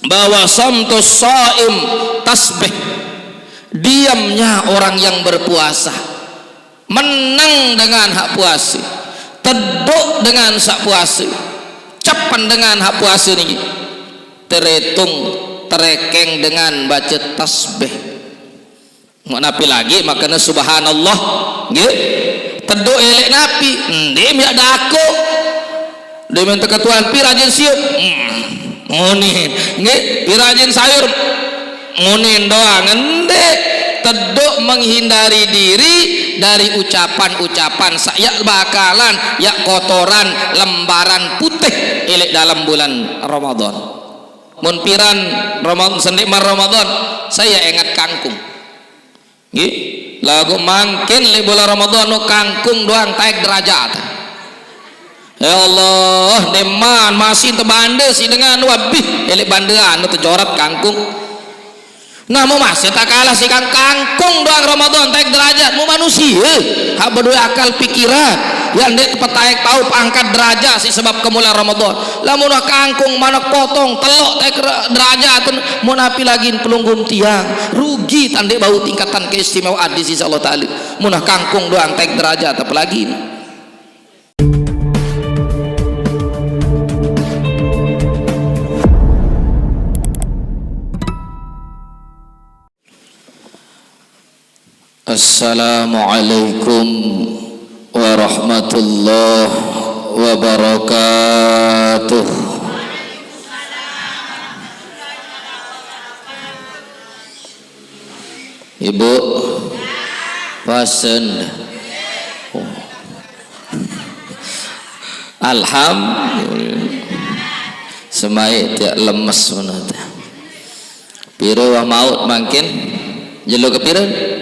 bahwa samtus shaim tasbih, diamnya orang yang berpuasa menang dengan hak puasa, teduk dengan sak puasa, capan dengan hak puasa ni terhitung terekeng dengan baca tasbih. Mau napi lagi makanya subhanallah nggih teduk elek napi dia miak dako dia minta ketuan pi rajin siup ngunin nggih pi rajin sayur ngunin doang ende teduk menghindari diri dari ucapan-ucapan yak bakalan yak kotoran lembaran putih elek dalam bulan Ramadan. Mun piran Ramadan sendikmar Ramadan saya ingat kangkung nggih lagu mangkin li bulan Ramadan no kangkung doang taik derajat. Ya Allah deman masih tebande si dengan wabih elek bandean tu jorat kangkung. Nah mau masih tak kalah si kangkung doang Ramadan taik derajat mu manusia hak berdua akal pikiran yang dia petaik tahu pangkat derajat si sebab kemuliaan Ramadan. Lamun kangkung mana potong telok taik derajat mun api lagi pelunggum tiang rugi tandek bau tingkatan keistimewaan di sisi Allah Taala. Mun kangkung doang taik derajat apalagi ini. Assalamualaikum warahmatullahi wabarakatuh. Ibu pasen alhamdulillah semai tiak lemes menata piro wah maut makin jelo kepiren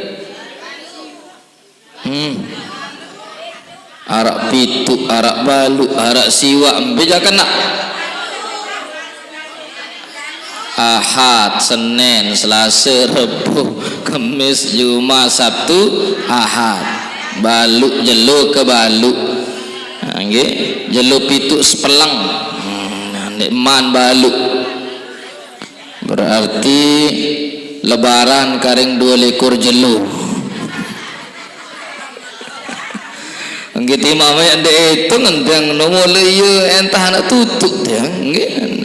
arak pitu, arak balu, arak siwa beja kena Ahad, Senin, Selasa, Rabu, Kamis, Jumat, Sabtu, Ahad balu jelo ke balu nggih jelo pitu sepelang nikman balu berarti lebaran karing 2 lekor jelo gitu mama yang itu ngenteng nomor liu entah nak tutup dia nggih.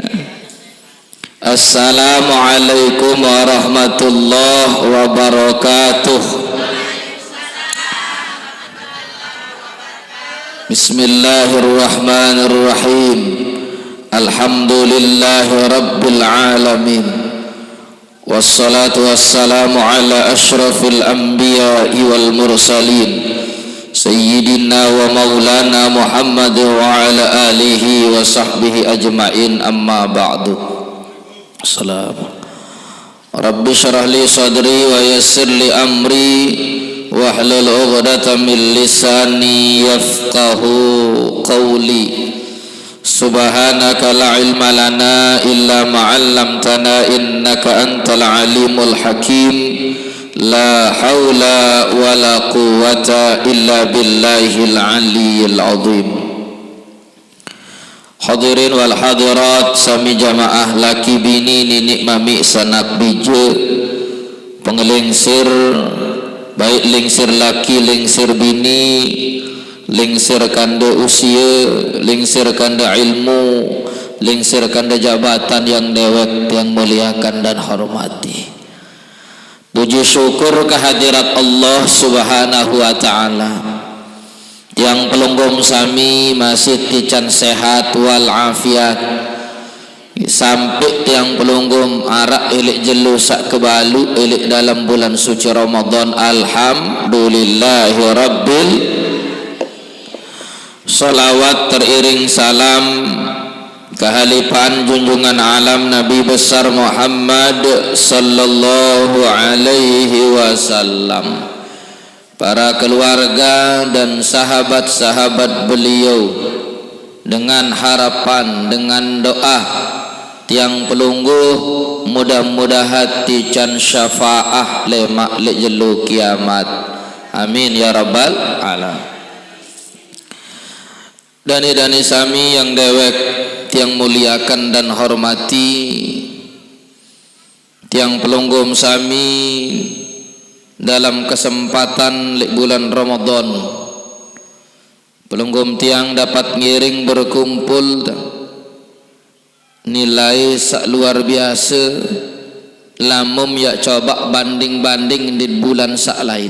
Assalamualaikum warahmatullahi wabarakatuh. Bismillahirrahmanirrahim. Alhamdulillahi rabbil alamin. Wassalatu wassalamu ala asyrafil anbiya'i wal mursalin Sayyidina wa maulana Muhammad wa ala alihi wa sahbihi ajma'in amma ba'du. Assalamu Rabbi syarah li sadri wa yassir li amri wa hlul 'uqdatam min lisani yafqahu qawli. Subhanaka la ilma lana illa ma 'allamtana innaka antal alimul hakim. La haula wa la quwwata illa billahil aliyyil azim. Hadirin wal hadirat sami jamaah laki bini ninik mami sanak bije pengelingsir baik lingsir laki lingsir bini lingsir kanda usia lingsir kanda ilmu lingsir kanda jabatan yang dewek yang muliakan dan hormati. Puji syukur kehadirat Allah subhanahu wa ta'ala yang pelunggum sami masih tican sehat wal afiat sampai yang pelunggum arak ilik jelu sak kebalu ilik dalam bulan suci Ramadan. Alhamdulillahi rabbil salawat teriring salam kehalipan junjungan alam Nabi besar Muhammad sallallahu alaihi wasallam, para keluarga dan sahabat-sahabat beliau, dengan harapan dengan doa tiang pelungguh mudah-mudahan tican syafaah lemak le jelu kiamat. Amin ya rabbal alamin. Dani-dani sami yang dewek yang muliakan dan hormati, tiang pelonggom sami dalam kesempatan bulan Ramadan. Pelonggom tiang dapat ngiring berkumpul nilai sak luar biasa lamum ya coba banding-banding di bulan sak lain.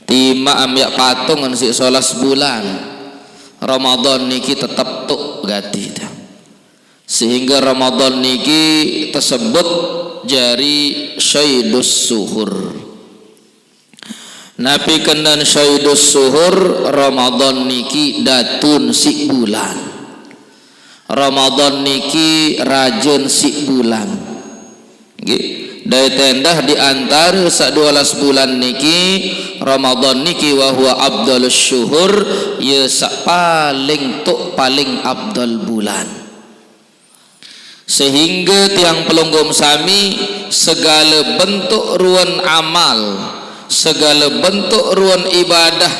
Tima am ya patung si 11 bulan Ramadan niki tetap tuk gati sehingga Ramadan niki tersebut jari syaidus suhur. Nabi kendan syaidus suhur Ramadan niki datun si bulan. Ramadan niki rajin si bulan. Dari tendah di antara sak 12 bulan niki Ramadan niki wa huwa abdalus syuhur, ya sak paling tuk paling abdal bulan. Sehingga tiang pelonggom sami segala bentuk ruan amal, segala bentuk ruan ibadah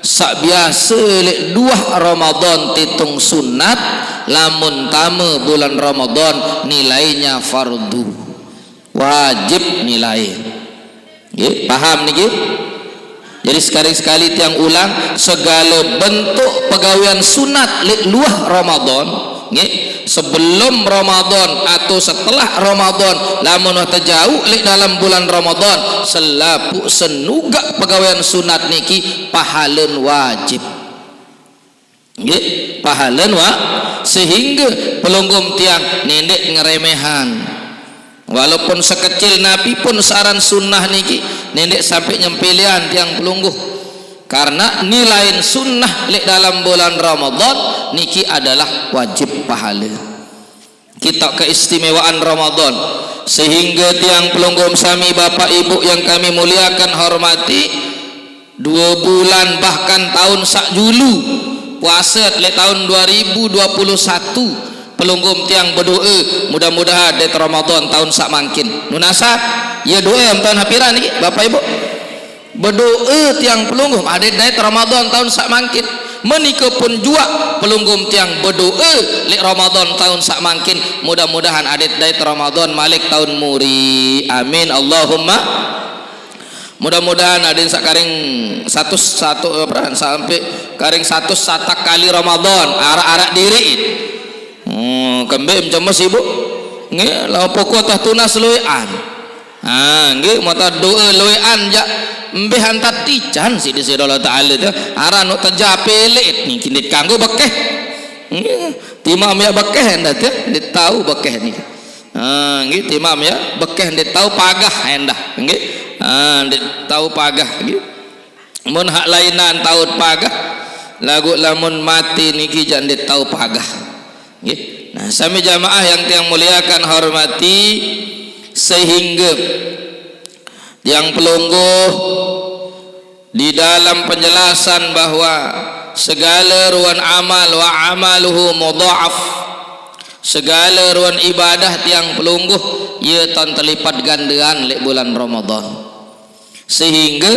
sak biasa lek 2 Ramadan titung sunat, lamun tama bulan Ramadan nilainya fardu wajib nilai. Paham niki? Jadi sekali-sekali tiang ulang, segala bentuk pegawaian sunat lek luah Ramadan, sebelum Ramadan atau setelah Ramadan, lamun terjauh lek dalam bulan Ramadan, selapu senugak pegawaian sunat niki pahalan wajib. Pahalan sehingga pelonggom tiang nendek ngeremehan. Walaupun sekecil Nabi pun saran sunnah niki nendek sampai nyempelian tiang pelungguh, karena nilai sunnah lek dalam bulan Ramadan niki adalah wajib pahala. Kita keistimewaan Ramadan, sehingga tiang pelunggum sami bapak ibu yang kami muliakan hormati, 2 bulan bahkan tahun sak julu puasa lek tahun 2021 pelunggum tiang berdoa mudah-mudahan dari Ramadan tahun sak mangkin nunasa ya doa tahun hapiran ni bapak ibu berdoa tiang pelunggum ada dari Ramadan tahun sak mangkin menika pun jua pelunggum tiang berdoa lek Ramadan tahun sak mangkin mudah-mudahan ada dari Ramadan malik tahun muri, amin Allahumma. Mudah-mudahan ada sakaring satu sampai karing 1 satak kali Ramadan arak-arak diri kembali macam mas ibu nge lau pokok tah tunas loean nge mata doa loean ja mbeh hantar tican si di Allah Ta'ala tu aran nuk terjapelit ni kini kanggo bekeh timam ya bekeh hendak tu dia tahu bekeh ni nge timam ya bekeh dia tahu pagah hendak nge dia tahu pagah nge mun hak lainan tahu pagah lagu lamun mati ni kijan dia tahu pagah. Nah, sami jamaah yang tiang muliakan hormati, sehingga yang pelungguh di dalam penjelasan bahwa segala ruan amal wa amaluhu mudha'af, segala ruan ibadah tiang pelungguh ia tan terlipat gandean lek bulan Ramadan, sehingga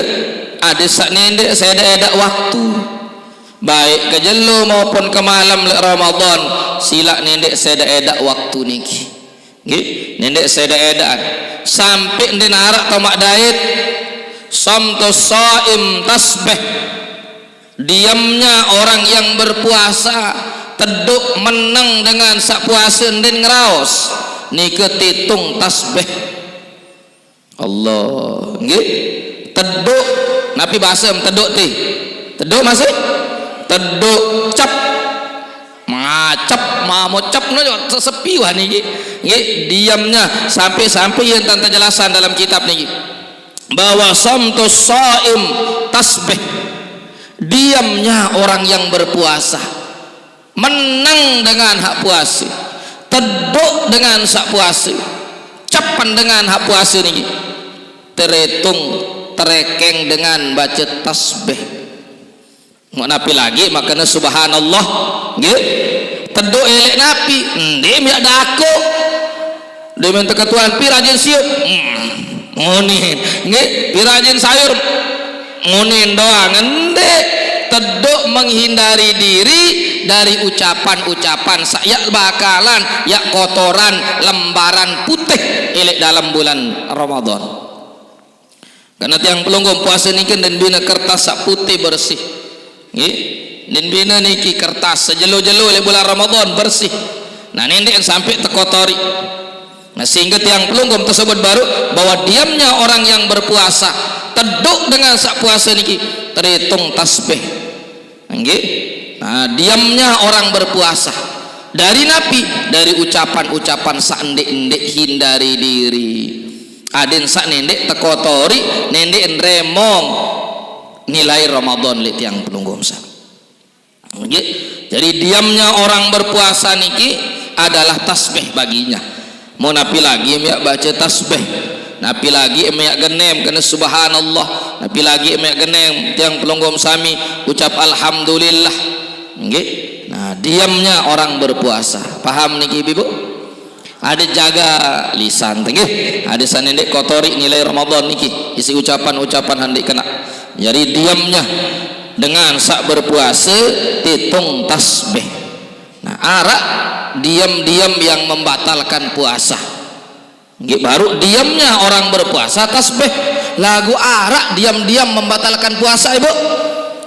ada sak nendek saya ada waktu baik ke jelo maupun ke malam lek Ramadan sila nendek saya edak waktu niki nendek saya edaan sampai den arak tamak dait samtus shaim tasbih, diamnya orang yang berpuasa teduk menang dengan sak puasa den ngeraos nike titung tasbih Allah nggih teduk napi bahasa teduk ti teduk masih teduk cap macap mamocap no sepi wah niki diamnya sampai yang tentang jelasan dalam kitab niki bahwa samtus shaim tasbih, diamnya orang yang berpuasa menang dengan hak puasa, teduk dengan sak puasa, capan dengan hak puasa niki teretung terekeng dengan baca tasbih. Mau napi lagi makanya subhanallah nggih teduk elek napi dia mi ada aku dia minta ketuan pi rajin siup ngunin nggih pi rajin sayur ngunin doang ende teduk menghindari diri dari ucapan-ucapan sak bakalan yak kotoran lembaran putih elek dalam bulan Ramadan. Karena tiang pelunggum puasa niki dan bina kertas sak putih bersih. Nggih. Dan bina niki kertas sejelo-jelo oleh bulan Ramadan bersih. Nah nendek sampai terkotori. Nah sehingga tiang pelunggum tersebut baru bahwa diamnya orang yang berpuasa teduk dengan sak puasa niki terhitung tasbih. Nggih. Nah diamnya orang berpuasa dari napi dari ucapan-ucapan sak ndek-ndek hindari diri. Aden sak nendek terkotori nendek remong nilai Ramadan li tiang pelunggum sak. Nggih. Jadi diamnya orang berpuasa niki adalah tasbih baginya. Mau napi lagi ya baca tasbih, napi lagi ya genem kena subhanallah, napi lagi ya genem tiang pelunggum sami ucap alhamdulillah. Nggih. Nah diamnya orang berpuasa, paham niki ibu? Ada jaga lisan nggih, ada sanendek kotori nilai Ramadan niki isi ucapan-ucapan handek kena. Jadi diamnya dengan sak berpuasa hitung tasbih. Nah arak diam-diam yang membatalkan puasa. Nggih, baru diamnya orang berpuasa tasbih. Lagu arak diam-diam membatalkan puasa ibu.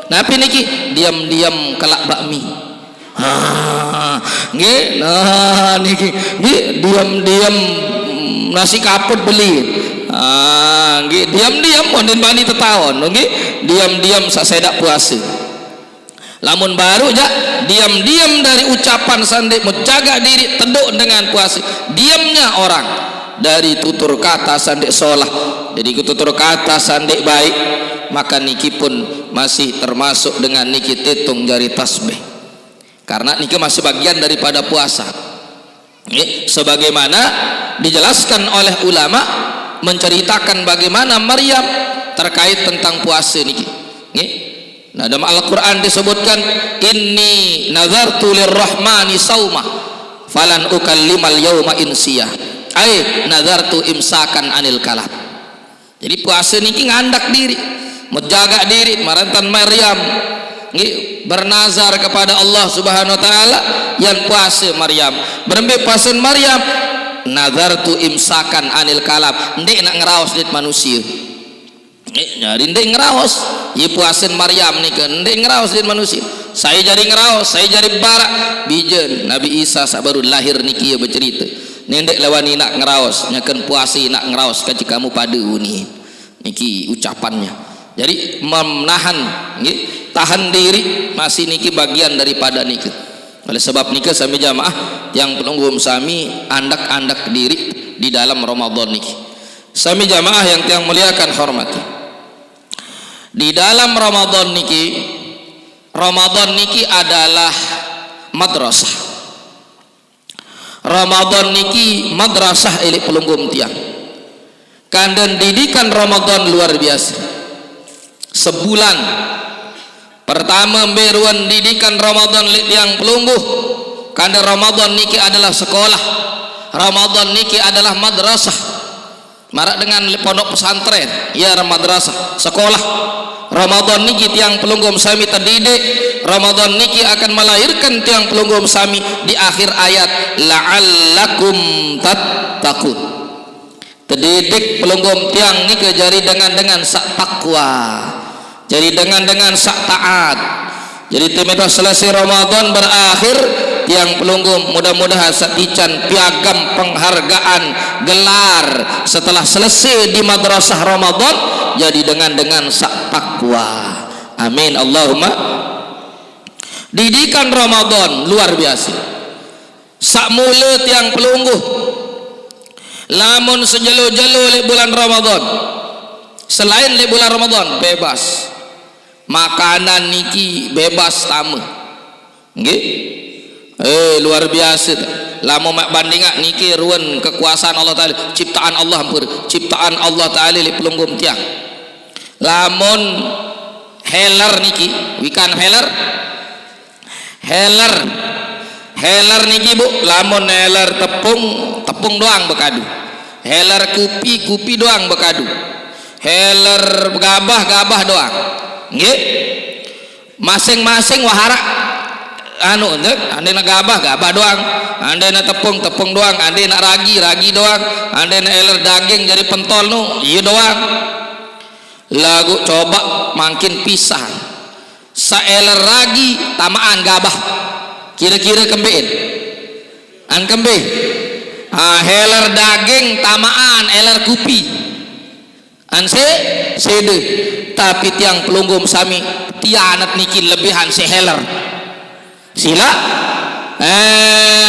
Napi niki diam-diam kelak bakmi. Nggih, nah niki nggih diam-diam nasi kaput beli. Nggih diam-diam monden bani tetawon nggih diam-diam sasedak puasa. Lamun baru ja diam-diam dari ucapan sandek menjaga diri teduk dengan puasa. Diamnya orang dari tutur kata sandek solah. Jadi tutur kata sandek baik, maka niki pun masih termasuk dengan niki titung jari tasbih. Karena niki masih bagian daripada puasa. Sebagaimana dijelaskan oleh ulama menceritakan bagaimana Maryam terkait tentang puasa niki. Nah dalam Al-Quran disebutkan inni nazartu lirrahmani sauma falan ukallimal yauma insiyah ay nazartu imsakan anil kalam. Jadi puasa niki ngandak diri menjaga diri marantan Maryam bernazar kepada Allah subhanahu wa ta'ala yang puasa Maryam berembe puasa Maryam nazartu imsakan anil kalam ndek nak ngeraos dit manusia. Jadi ndek ngeraos ye puasin Maryam nih kan ndek ngeraos din manusia. Saya jadi ngeraos, saya jadi barak bijen Nabi Isa sabaru lahir niki ye bercerita nendek lawani nak ngeraos nyaken puasi nak ngeraos kaji kamu pada uni niki ucapannya. Jadi menahan nggih tahan diri masih niki bagian daripada niki. Oleh sebab niki sami jamaah yang pelunggum sami andak-andak diri di dalam Ramadan niki. Sami jamaah yang tiang muliakan hormati. Di dalam Ramadan niki adalah madrasah. Ramadan niki madrasah ilik pelunggum tiang. Kandan didikan Ramadan luar biasa. Sebulan pertama beruan didikan Ramadan ilik tiang pelungguh. Kandan Ramadan niki adalah sekolah. Ramadan niki adalah madrasah. Marak dengan pondok pesantren, ya madrasah, sekolah. Ramadan niki tiang pelunggum sami terdidik. Ramadan niki akan melahirkan tiang pelunggum sami di akhir ayat la'allakum tattaqun. Terdidik pelunggum tiang niki jari dengan sak takwa. Jadi dengan sak taat. Jadi temedah selesai Ramadan berakhir tiang pelunggum mudah-mudahan satican piagam penghargaan gelar setelah selesai di madrasah Ramadan jadi dengan sak takwa. Amin Allahumma. Didikan Ramadan luar biasa. Sak mulut yang pelungguh lamun sejelo-jelo le bulan Ramadan selain le bulan Ramadan bebas makanan niki bebas tamu nggih. Luar biasa. Lamun mak bandingak niki ruan kekuasaan Allah taala ciptaan Allah hampir ciptaan Allah taala li pelunggum tiang. Lamun heler niki wikan heler niki bu lamun heler tepung doang bekadu, heler kupi doang bekadu, heler gabah doang nggih. Masing-masing wahara anu ande na gabah doang, ande na tepung doang, ande na ragi doang, ande na eler daging jadi pentol nu iya doang. Lagu coba makin pisah saeler ragi tamaan gabah kira-kira kembein an kembe heler daging tamaan eler kupi an sede. Tapi tiang pelunggum sami tianat niki lebihan seheler sila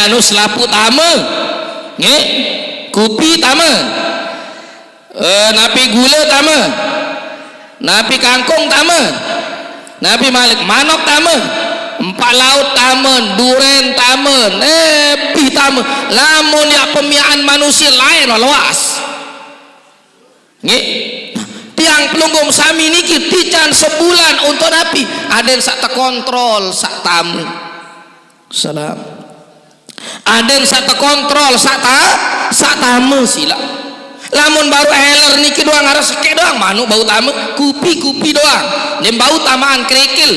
anu selapu tama nge kupi tama napi gula tama napi kangkung tama napi malik manok tama empat laut tamen duren tamen pi tamen lamun ya pemiaan manusia lain luas nge tiang pelunggum sami niki tican sebulan untuk napi ada yang sak terkontrol sak tamu salam ada yang sak terkontrol sak tamu sila lamun baru heler niki doang harus seke doang manu bau tamu kupi doang nem bau tamaan kerikil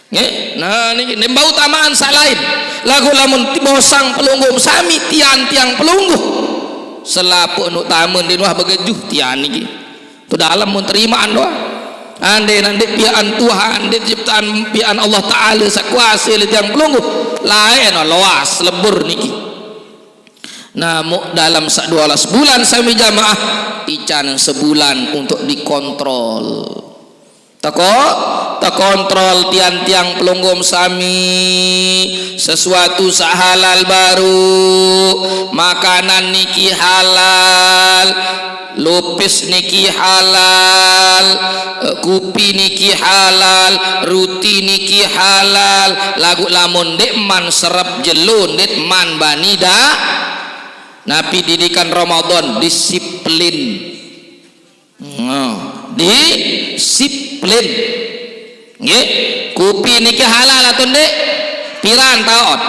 nge nah niki nem bau tamaan sak lain lagu lamun bosang pelunggum sami tiang pelungguh selapu nu tamun di nuah begejuh tian niki tu dalam menterimaan doang ande nanti pian Tuhan ande ciptaan pian Allah Ta'ala sakuasa yang pelungguh lain luas lebur niki namun dalam 12 bulan sami jamaah ican sebulan untuk dikontrol terkontrol tiang pelunggum sami sesuatu halal baru makanan niki halal lupis niki halal kupi niki halal ruti niki halal lagu lamun dek man serap jelun dek man banida napi didikan Ramadan disiplin disiplin nggih kupi niki halal atau dek pirang taot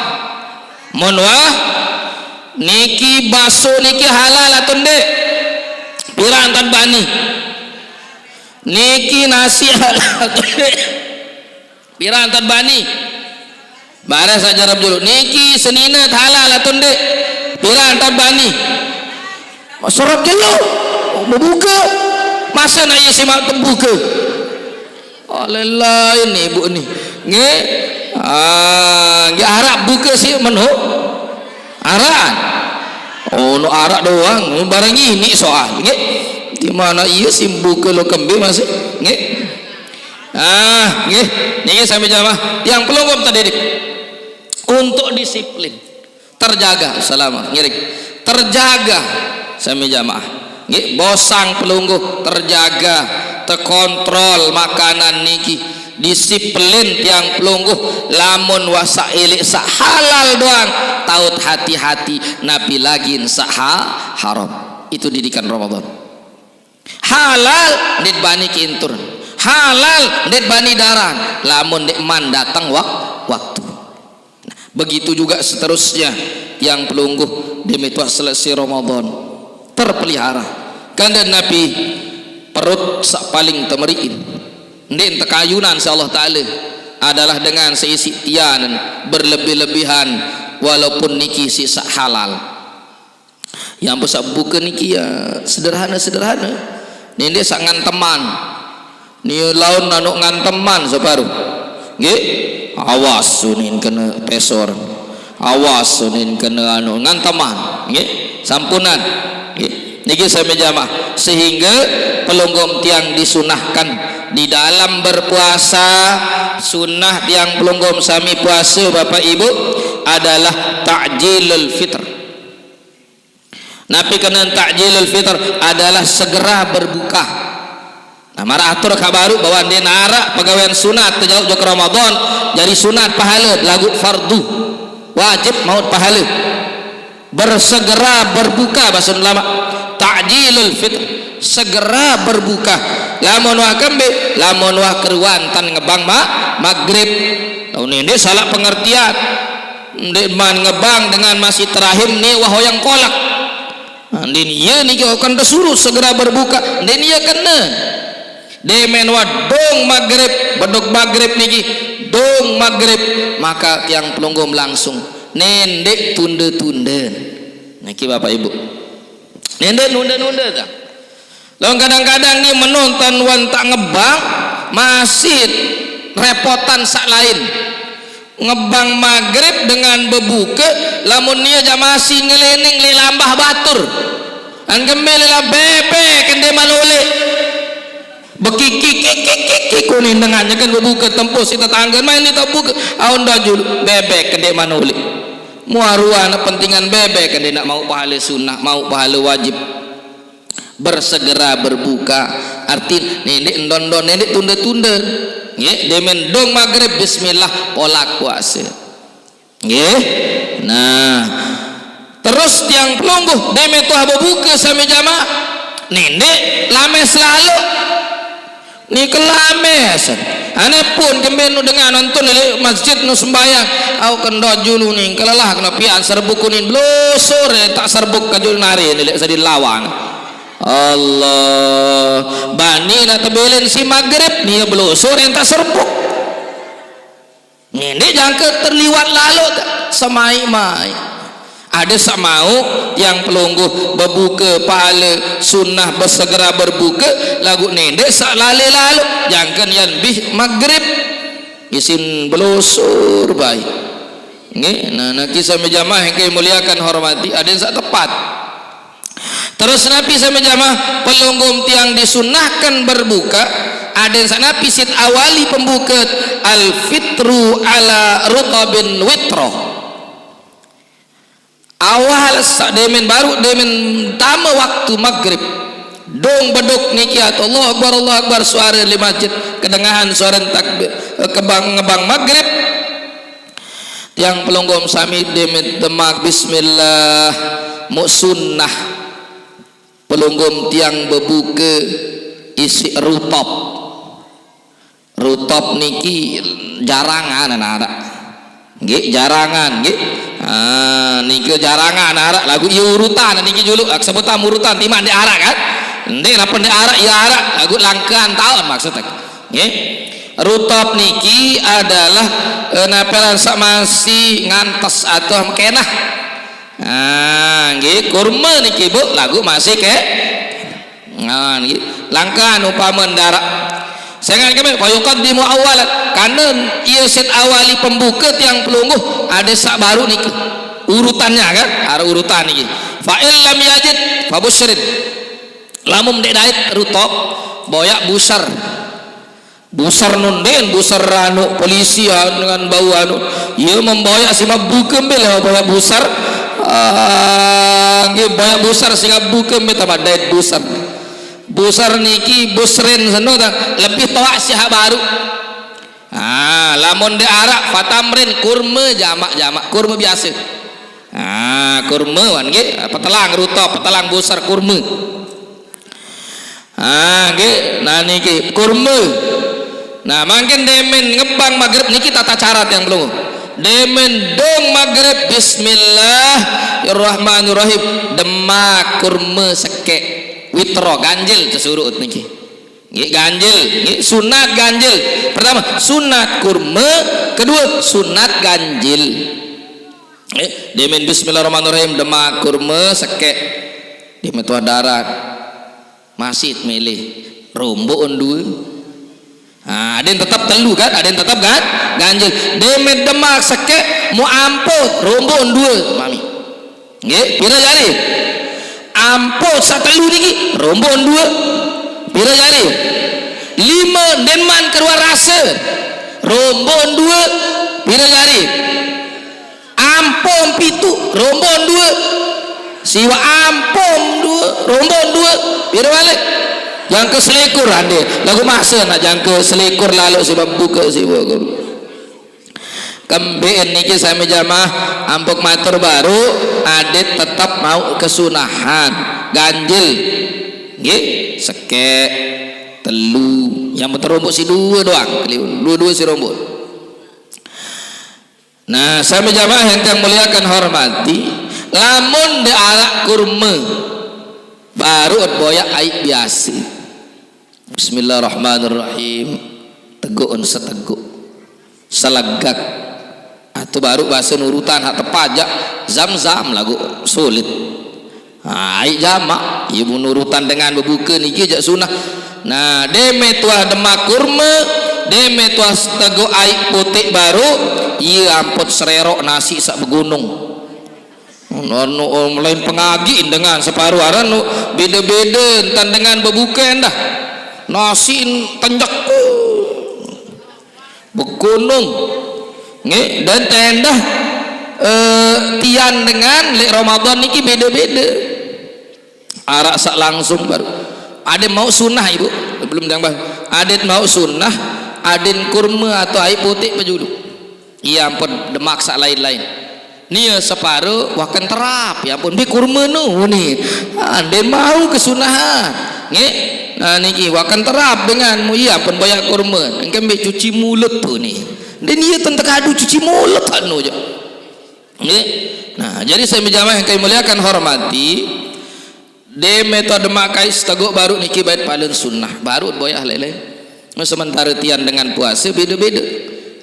munwah niki baso niki halal atau dek pirang bani niki nasi halal pirang bani bara sajarab dulu niki seninat halal atau dek pirang bani masyarakat dulu membuka masa na iya simak tembuka Allah ini ibu ni nge harap buka sih menu arak no arak doang barang ini soal nge di mana iya sim buka lo kembe masih nge nge nge sampai jamaah yang pelunggum tadi untuk disiplin terjaga selama ngiring terjaga sampai jamaah nge bosang pelungguh terjaga terkontrol makanan niki disiplin tiang pelungguh lamun wasaili sak halal doang taut hati-hati nabi lagi sak haram itu didikan Ramadan halal dit bani kintur halal dit bani daran lamun dit man datang waktu nah, begitu juga seterusnya yang pelungguh demitua selesai Ramadan terpelihara karena nabi perut sak paling temeriin ndin tekayunan Allah Ta'ala adalah dengan seisi tianan berlebih-lebihan walaupun niki sisa halal yang besar bukan niki ya sederhana ni dia sak nganteman ni laun nanuk nganteman separuh nggih awas sunin kena pesor awas sunin kena anu nganteman nggih sampunan nggih niki saya jamaah sehingga pelunggum tiang disunahkan di dalam berpuasa sunnah yang pelunggum sami puasa Bapak Ibu adalah ta'jilul fitr. Napi kena ta'jilul fitr adalah segera berbuka. Nah marah atur kabaru bahwa dia narak pegawaian sunat terjauh ke Ramadan jadi sunat pahala lagu fardu wajib maut pahala bersegera berbuka bahasa ulama ta'jilul fitr segera berbuka lamun wah kembe lamun wah keruan tan ngebang maghrib tahun ini salah pengertian ndek man ngebang dengan masih terahim ni wah hoyang kolak ndin ieu niki akan disuruh segera berbuka ndin ieu kena demen wadong maghrib bedog maghrib niki dong maghrib maka tiang pelonggom langsung nendek tunda-tunda. Niki Bapak Ibu nendek nunda-nunda tak. Lalu kadang-kadang ni menonton wan tak ngebang masih repotan sak lain ngebang maghrib dengan bebuka lamun dia jam masih ngelening li lambah batur an gembel la bebe kende malole bekiki kuning dengannya kan bebuka tempuh si tetangga main di buka aun dajul bebe kende manole muaruan pentingan bebe kende nak mau pahala sunnah mau pahala wajib bersegera berbuka arti nenek ndon-ndon nenek tunda-tunda nggih demen dong maghrib bismillah pola puasa nggih. Nah terus tiang pelungguh demen tuh berbuka sami jamaah nenek lames lalu ni kelames ane pun kemben dengan nonton di masjid nu sembayang au kendo julu ning kelelah kena pian serbuk kuning blosor tak serbuk kajul nari ni sedih lawan Allah bani nak tebelin si maghrib ni belosor yang tak serbuk ini jangka terliwat lalu semai-mai ada sak mau yang pelungguh berbuka pahala sunnah bersegera berbuka lagu nendek sak lalu jangka yang bih maghrib isin belosor baik nggih. Nah kisah jamaah yang kami muliakan hormati ada yang sak tepat. Terus Nabi sama jamaah pelunggum tiang disunnahkan berbuka ada yang Nabi sit awali pembuka al-fitru ala rutabin witro awal demen baru demen tama waktu maghrib dong beduk niki Allah Akbar suara di masjid kedengahan suara takbir ngebang maghrib tiang pelunggum sami demen demak bismillah mu sunnah pelunggum tiang bebuka isi rutop niki jarangan anak-anak nggih jarangan nggih niki jarangan anak lagu ieu urutan niki dulu sebutan urutan timan di arak kan ndek napa di arak ya arak lagu langkaan tahun maksudnya nggih. Rutop niki adalah napelan sak masih ngantes atau kenah nggih kurma niki Bu lagu masih ke nggih langkaan upama ndarak sangat kami fayuqaddimu awalan karena ieu set awali pembuka tiang pelungguh ada sak baru niki urutannya kan ada urutan niki fa illam yajid fa busyrin lamun dek dait rutop boyak busar nunden busar anu polisi dengan bau anu ieu memboyak si mabukeun bel boyak busar nggih banyak busar sehingga bukan betapa dait busar niki busren seno lebih toak sih baru lamun de arak fatamrin kurma jamak kurma biasa kurma wan nggih petelang rutop petelang busar kurma nggih nah niki kurma nah mangken demen ngebang maghrib niki tata cara yang belum demen dong maghrib bismillahirrahmanirrahim demak kurma seke witro ganjil cesurut niki nggih ganjil nggih sunat ganjil pertama sunat kurma kedua sunat ganjil demen bismillahirrahmanirrahim demak kurma seke di metua darat masih milih romboon dua ada yang tetap telu kan ada yang tetap kan ganjil demen demak seke mu amput rombon dua mami nggih pira jari amput satelu niki rombon dua pira jari 5 denman keluar rasa rombon dua pira jari ampom pitu rombon dua siwa ampom dua rombon dua pira balik yang ke selikur ande lagu masa nak jang ke selikur lalu sebab buka siwa kembeen niki sami jamaah ampuk matur baru adet tetap mau kesunahan ganjil nggih seke telu yang beterombok si dua doang dua si rombok. Nah sami jamaah yang muliakan hormati lamun de arak kurma baru boyak air biasa bismillahirrahmanirrahim teguk seteguk selegak atau baru bahasa nurutan hak tepajak zam-zam lagu sulit. Ai jamak ibu nurutan dengan berbuka niki jak sunah. Nah deme tuah demak kurma, deme tuah tego air putih baru iya ampun sererok nasi sak begunung. Lain pengagi dengan separuh aran beda-beda entan dengan berbuka dah nasi tenjak begunung nggih dan tenda tian dengan lek Ramadan niki beda-beda arak sak langsung baru ada mau sunnah ibu belum jambah ada mau sunnah ada kurma atau air putih pejulu iya ampun demak sak lain-lain nia separuh wakan terap ya ampun bi kurma nu ni ada mau kesunahan nggih nah niki wakan terap dengan mu iya pun banyak kurma engke mbek cuci mulut tu ni dan ia tentang adu cuci mulut anu je nggih. Nah jadi saya menjamaah yang kami muliakan hormati de metode makai setagok baru niki bait paling sunnah baru boyah lele sementara tian dengan puasa beda-beda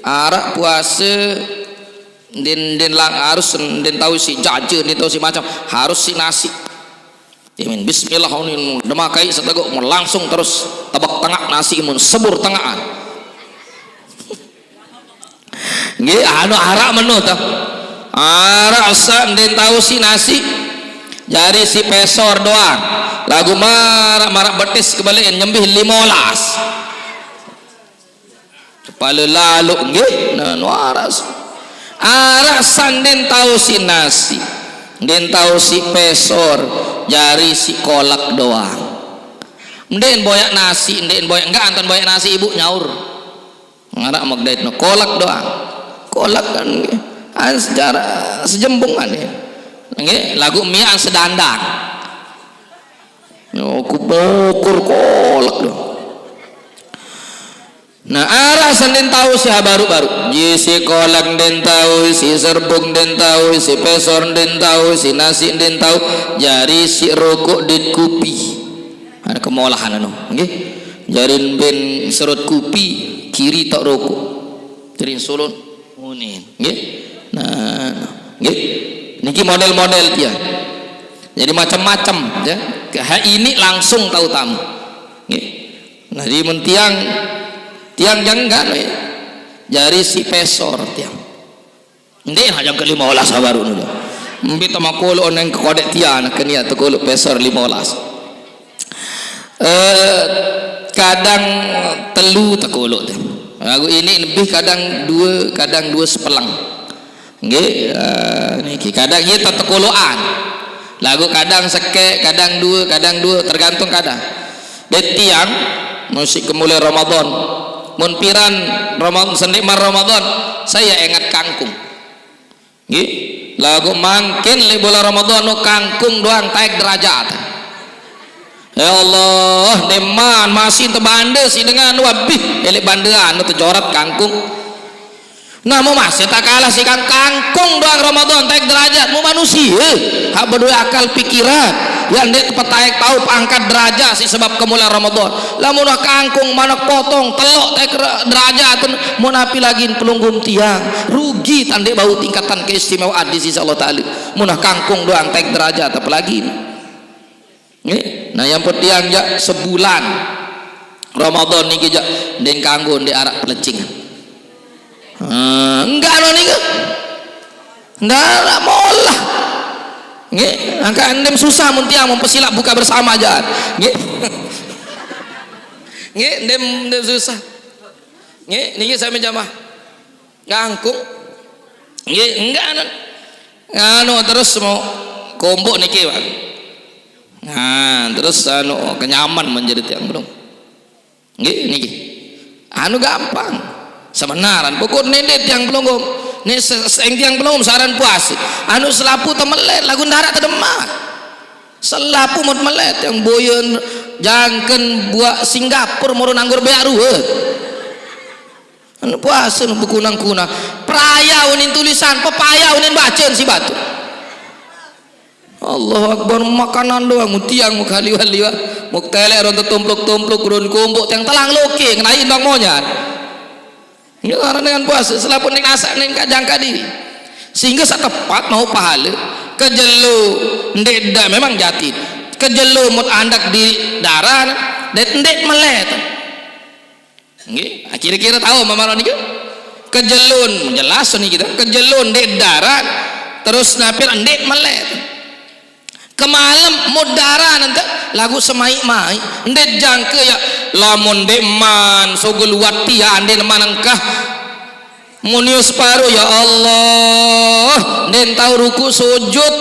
arak puasa den lang harus den tahu si jaje den tahu si macam harus si nasi Amin. Bismillah demakai setagok langsung terus tabak tengah nasi mun sebur tengahan nggih anu arak menu tah arak sak den tahu si nasi jari si pesor doang lagu marak betis kebalikan nyembih 15 kepala lalu nggih nah arak san den tahu si nasi den tahu si pesor jari si kolak doang den boyak nasi den boyak enggak anton boyak nasi ibu nyaur ngarak magdait no kolak doang kolak kan sejarah sejembungan ya nggih lagu mian sedandang no kubokur kolak doang. Nah arah senden tahu si baru-baru si kolak den tahu si serbuk den tahu si pesor den tahu si nasi den tahu jari si rokok den kupi ada kemolahan anu nggih jarin ben serut kupi kiri tok rokok jarin sulun munin nggih nah nggih niki model-model dia jadi macam-macam ya ini langsung tahu tamu nggih nah di mentiang tiang jangan jari si pesor tiang ndek hajang ke 15 baru nu mbi tamakolo nang kodek tiang kenia tekolo pesor 15 kadang telu tekolo lagu ini lebih kadang dua sepelang nggih niki kadang ieu tekoloan lagu kadang seke kadang dua tergantung kadang det tiang musik kemulai Ramadan mun piran Ramadan sendikmar Ramadan saya ingat kangkung nggih lagu mangkin li bulan Ramadan no kangkung doang taik derajat ya Allah deman masih tebande si dengan wabih elik bandean nu tejorat kangkung nah mau masih tak kalah si kangkung doang Ramadan taik derajat mau manusia hak berdua akal pikiran yang dia taik tahu pangkat derajat si sebab kemuliaan Ramadan lamun kangkung manak potong telok taik derajat mun api lagi pelunggum tiang rugi tandek bau tingkatan keistimewaan di sisi Allah Ta'ala mun kangkung doang taik derajat apalagi nah yang petiang jak sebulan Ramadan niki jak den kanggo di arak pelecingan enggak no nih enggak molah nggih angka andem susah mun tiang mempersilap buka bersama aja nggih nggih ndem susah nggih niki saya menjamah kangkung nggih enggak anu terus mau kombok niki Pak nah terus anu kenyaman menjadi tiang belum nggih niki anu gampang sebenaran pokok nedet yang belum nih yang belum saran puas anu selapu temelet lagu darat tedemak selapu mut melet yang boyen jangken buat Singapura murun anggur baru anu puasa nu kunang-kunang peraya unin tulisan pepaya unin bacaan si batu Allah Akbar makanan doang mutiang mukhaliwaliwa muktele ron tumpluk-tumpluk ron kumbuk yang telang loke ngenain bang monyet Ini orang dengan puasa selapun ning asak ning jangka diri. Sehingga sak tepat mau pahala kejelu ndek dah memang jati. Kejelu mut andak di darah ndek melet. Nggih, kira-kira tahu mamaron niku? Kejelun jelas nih kita. Kejelun ndek darah terus napir ndek melet. Kemalam mudara nanti lagu semai-mai ndek jangke ya lamun ndek man soguluwati ya ande manangkah munius paru ya Allah ndek tahu ruku sujud.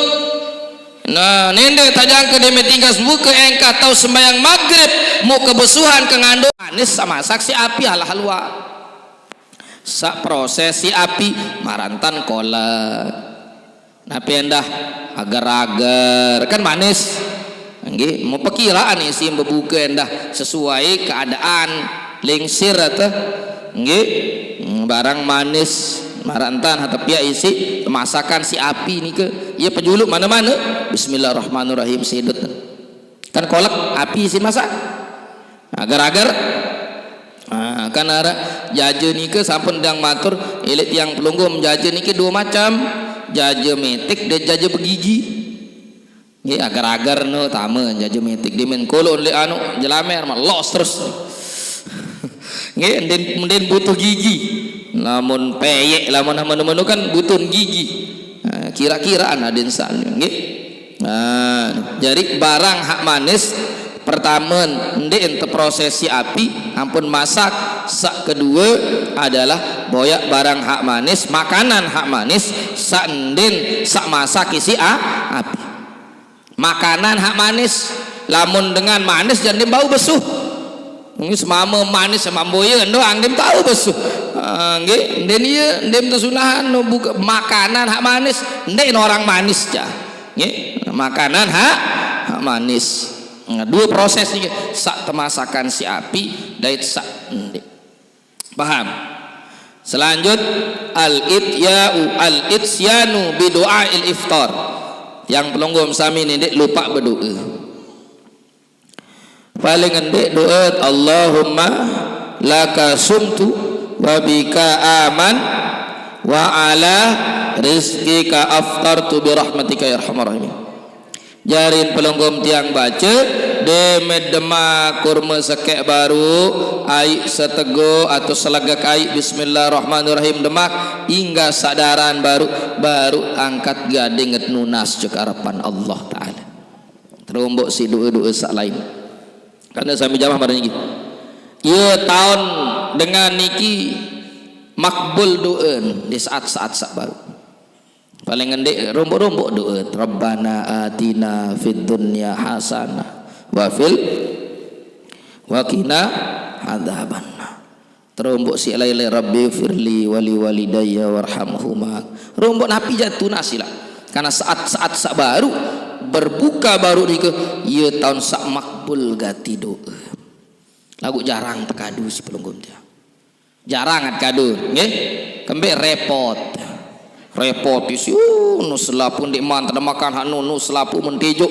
Nah nende tajangke deme tinggal buka engka tahu sembahyang maghrib mau kebesuhan ke ngando manis sama saksi api halah halwa sak prosesi api marantan kolak napi endah agar-agar kan manis nggih mau perkiraan isi bebuka endah sesuai keadaan lingsir atau nggih barang manis marantan hatapia isi masakan si api nih ke iya penjuluk mana-mana bismillahirrahmanirrahim sidut kan kolak api isi masak agar-agar kan ada jaje nih ke sampun dang matur elit yang pelunggu menjaje nih ke dua macam jaje metik dan jaje begigi nggih agar-agar no tama jaje metik di men kolon le anu jelamer mah los terus nggih den butuh gigi lamun peyek lamun menu kan butuh gigi kira-kiraan aden salih nggih jadi barang hak manis pertama ndek ente prosesi api ampun masak sak kedua adalah boyak barang hak manis makanan hak manis sak nden sak masak isi api makanan hak manis lamun dengan manis jangan bau besuh ini semama manis sama boyan doang dem tahu besuh nggih nden ieu dem tesunahan no buka makanan hak manis ndek orang manis cah nggih makanan hak manis. Nah, dua proses ini sak temasakan si api dait sak ndek. Paham? Selanjut al-ityanu bi du'ail iftar. Yang pelonggom sami ndek lupa berdoa. Paling ndek doa Allahumma laka sumtu wa bika aman wa ala rizqika aftartu bi rahmatika ya arhamar rahimin. Jarin pelonggom tiang baca demed demak kurma sekek baru aik setego atau selagak aik bismillahirrahmanirrahim demak hingga sadaran baru angkat gadinget nunas cek harapan Allah Ta'ala terombok si doa-doa sak lain karena sami jamah pada niki iya tahun dengan niki makbul doa di saat-saat sak baru paling ndek rombok-rombok doa Rabbana atina fid dunya hasanah wa fil wa qina adzabannar terombok si laila rabbi firli wali walidayya warhamhuma rombok napi jatuh nasila karena saat-saat sak baru berbuka baru dike ieu tahun sak makbul gati doa lagu jarang tekadu si pelunggum dia jarang kadu nggih kembe repot isi nu selapun di man tada makan hanu nu selapu mentejuk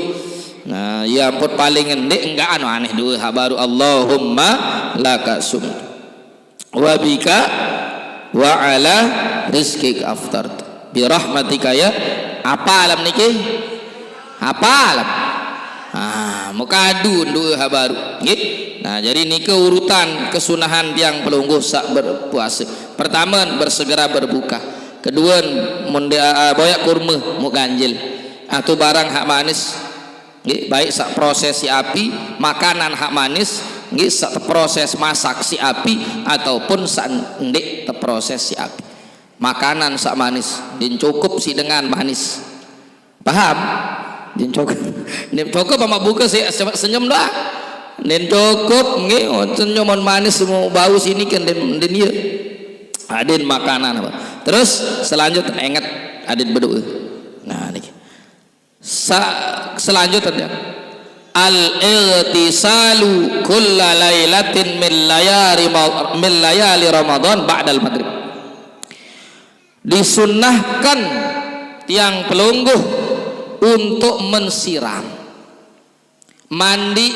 nah ya ampun paling ndek enggak anu aneh dua baru Allahumma laka sum wa bika wa ala rizqika aftart bi rahmatika ya apa alam niki apa alam mukadun dua baru nggih nah jadi niki urutan kesunahan tiang pelungguh sak berpuasa pertama bersegera berbuka kedua boyak kurma mau ganjil atau barang hak manis nggih baik sak proses si api makanan hak manis nggih sak proses masak si api ataupun sak ndek proses si api makanan sak manis din cukup si dengan manis paham din cukup sama buka si senyum doang din cukup nggih senyuman manis mau bau sini kan din ieu adin makanan apa terus selanjutnya ingat adin berdoa nah ini selanjutnya al-igtisalu kulla lailatin min layali Ramadan ba'dal maghrib disunnahkan tiang pelungguh untuk mensiram mandi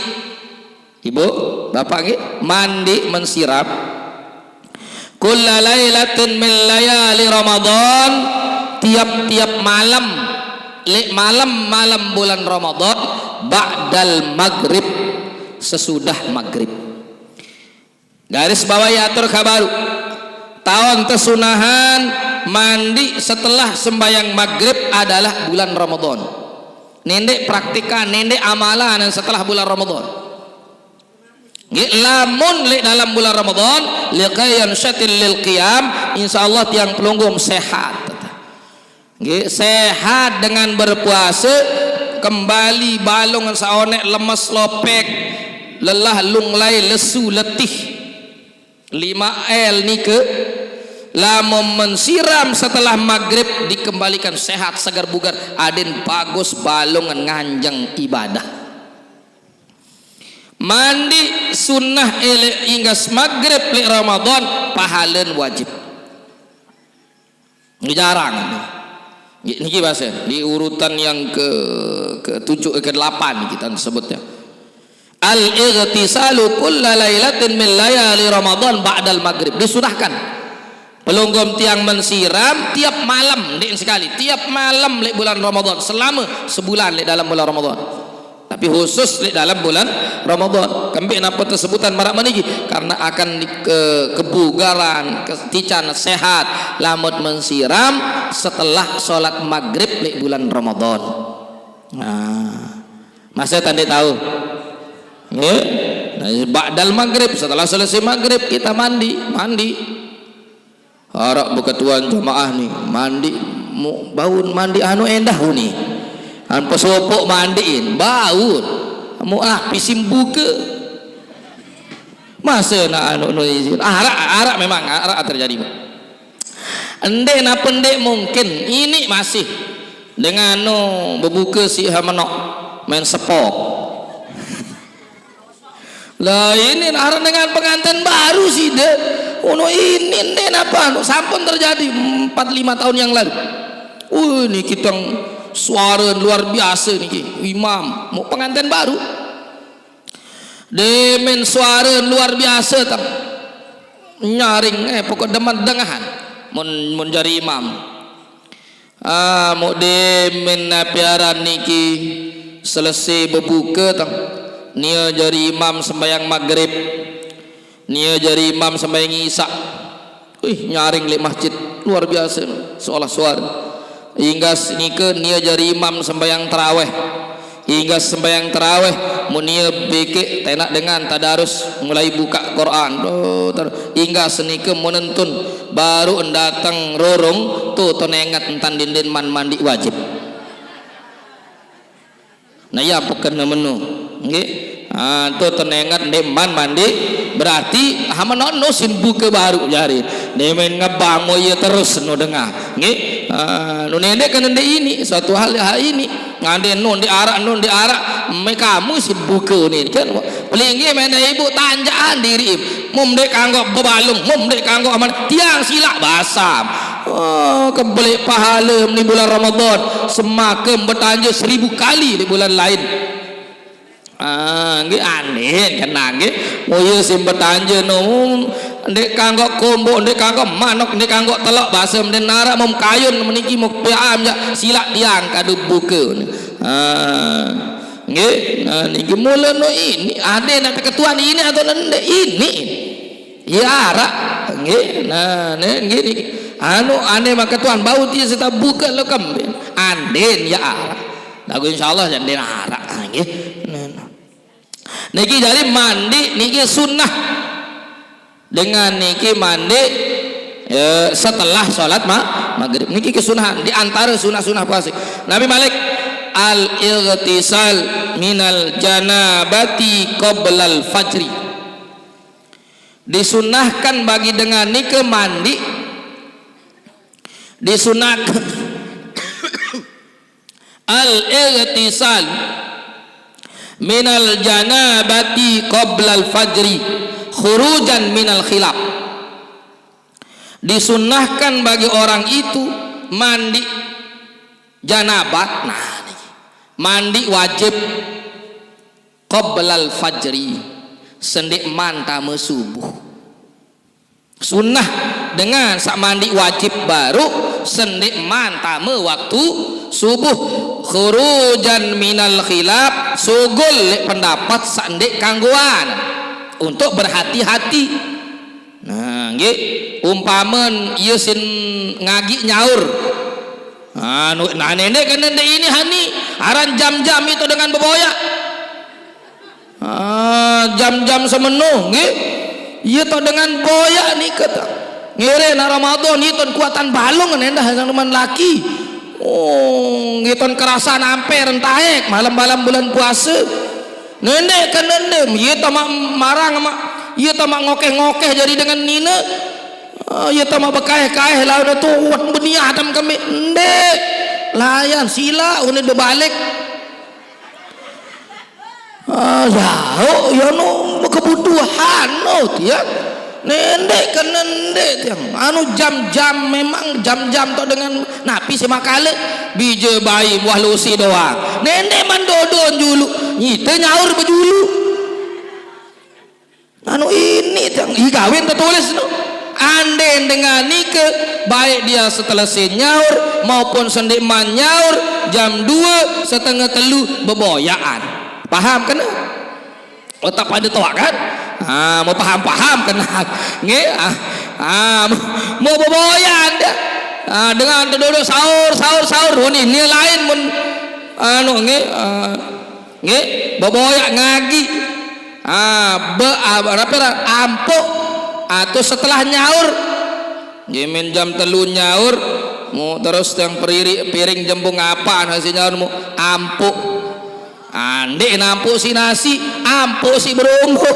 ibu bapak nggih mandi mensiram kulla lailatin min layali Ramadan, tiap-tiap malam malam bulan Ramadan, ba'dal maghrib, sesudah maghrib. Garis bawah atur kabaru tahun tesunahan mandi setelah sembahyang maghrib adalah bulan Ramadan. Nendek praktikan, nendek amalan setelah bulan Ramadan. Lamun li dalam bulan Ramadan liqayan syatil lil qiyam, insyaallah tiang pelunggum sehat. Sehat dengan berpuasa, kembali balung saonek lemes lopek, lelah lunglai lesu letih. 5L nike lamun mensiram setelah maghrib dikembalikan sehat segar bugar, aden bagus balungan nganjang ibadah. Mandi sunnah inggas maghrib li Ramadan pahalan wajib. Jarang niki bahasa di urutan yang ke-7 ke-8 kita sebutnya. Al-ightisalu kulla lailatin min layali Ramadan ba'dal maghrib, disunahkan pelunggum tiang mensiram tiap malam sekali, tiap malam li bulan Ramadan selama sebulan li dalam bulan Ramadan, tapi khusus li dalam bulan Ramadan. Kembali napa tesebutan marak meniki karena akan kebugaran, ketican sehat lamun mensiram setelah sholat maghrib li bulan Ramadan. Nah, masa tanda tahu ya, nah, ba'dal maghrib, setelah selesai maghrib kita mandi. Harap berketuan jamaah nih mandi baun mandi anu endah nih an pesopok mandiin baun mu pisim buka masa nak anu arak memang arak terjadi endek na pendek mungkin ini masih dengan no berbuka si hamanok main sepok lah ini arak dengan pengantin baru sih deh. Ini apa sampun terjadi 4-5 tahun yang lalu. Ini kita suara luar biasa nih imam mau pengantin baru demen suara luar biasa tam nyaring pokok deman dengahan mun jari imam mau demen piaran niki selesai berbuka tam nia jari imam sembahyang maghrib, nia jari imam sembahyang isya. Nyaring li masjid luar biasa seolah suara. Hingga nika nia jari imam sembahyang tarawih. Hingga sembahyang tarawih mun nia beke tenak dengan tadarus mulai buka Quran. Hingga senika menentun baru datang rorong tu tonengat entan dindin man mandi wajib. Nah ya bukan menu nggih tu tenengat deman mandi berarti hamanono sin buka baru jari demen ngebang moye terus no dengar nggih nu nende kan ini suatu hal ini ngade non di arak me kamu sin buka ni kan pelinggi menda ibu tanjaan diri mum dek kanggo bebalung mum dek kanggo aman tiang silak basam. Kembali pahala di bulan Ramadan semakin bertanja 1000 kali di bulan lain. Nggih aneh kan nggih moyo sim bertanja no ndek kanggo kombo ndek kanggo manok ndek kanggo telok basa mden nara mum kayun meniki mau piam ya silak tiang kadu buka. Nggih niki mula no ini ade nak ketuan ini atau ndek ini ya arak nggih nggih anu ane maka tuan bau dia serta buka lekam anden ya arak lagu insyaallah dan den arak nggih niki jadi mandi niki sunnah dengan niki mandi setelah sholat maghrib niki kesunahan di antara sunah-sunah puasa. Nabi Malik al-ightisal minal janabati qoblal fajri, disunahkan bagi dengan niki mandi disunatkan al-ightisal minal janabati qoblal fajri khurujan minal khilaf, disunahkan bagi orang itu mandi janabat mandi wajib qoblal fajri sendik manta subuh Sunnah dengan sak mandi wajib baru sendik man tama waktu subuh khurujan minal khilaf sugul lek pendapat sendik kangguan untuk berhati-hati. Nah nggih umpamen ieu sin ngagi nyaur nenek kan nenek ini hani aran jam-jam itu dengan beboya jam-jam semenuh nggih ieu to dengan boya nih kata ngire na Ramadan itu kuatan balung nendah dengan teman laki ngiton kerasan ampe rentaek malam-malam bulan puasa nenek kan nenek ieu to marang mak ieu to ngokeh-ngokeh jadi dengan nina ieu to bekaeh-kaeh lawan tu wat benia adam kami ndek layan sila unit berbalik ya no kebutuhan ya nendek kan nendek yang anu jam-jam memang jam-jam to dengan napi semakale bije bayi buah lusi doang nendek mandodon julu nyite nyaur bejulu anu ini yang kawin tertulis no anden dengan nike baik dia setelah nyaur maupun sendeman nyaur jam 2:30 beboyaan paham kan otak pada tua kan mau paham kan nge mau beboyan dengan duduk sahur ini lain mun anu nge beboyak ngagi ampuk atau setelah nyaur jemin jam 3 nyaur mau terus yang piring jembung apaan hasil nyaur mau ampuk ande nampuk si nasi ampuk si berumbu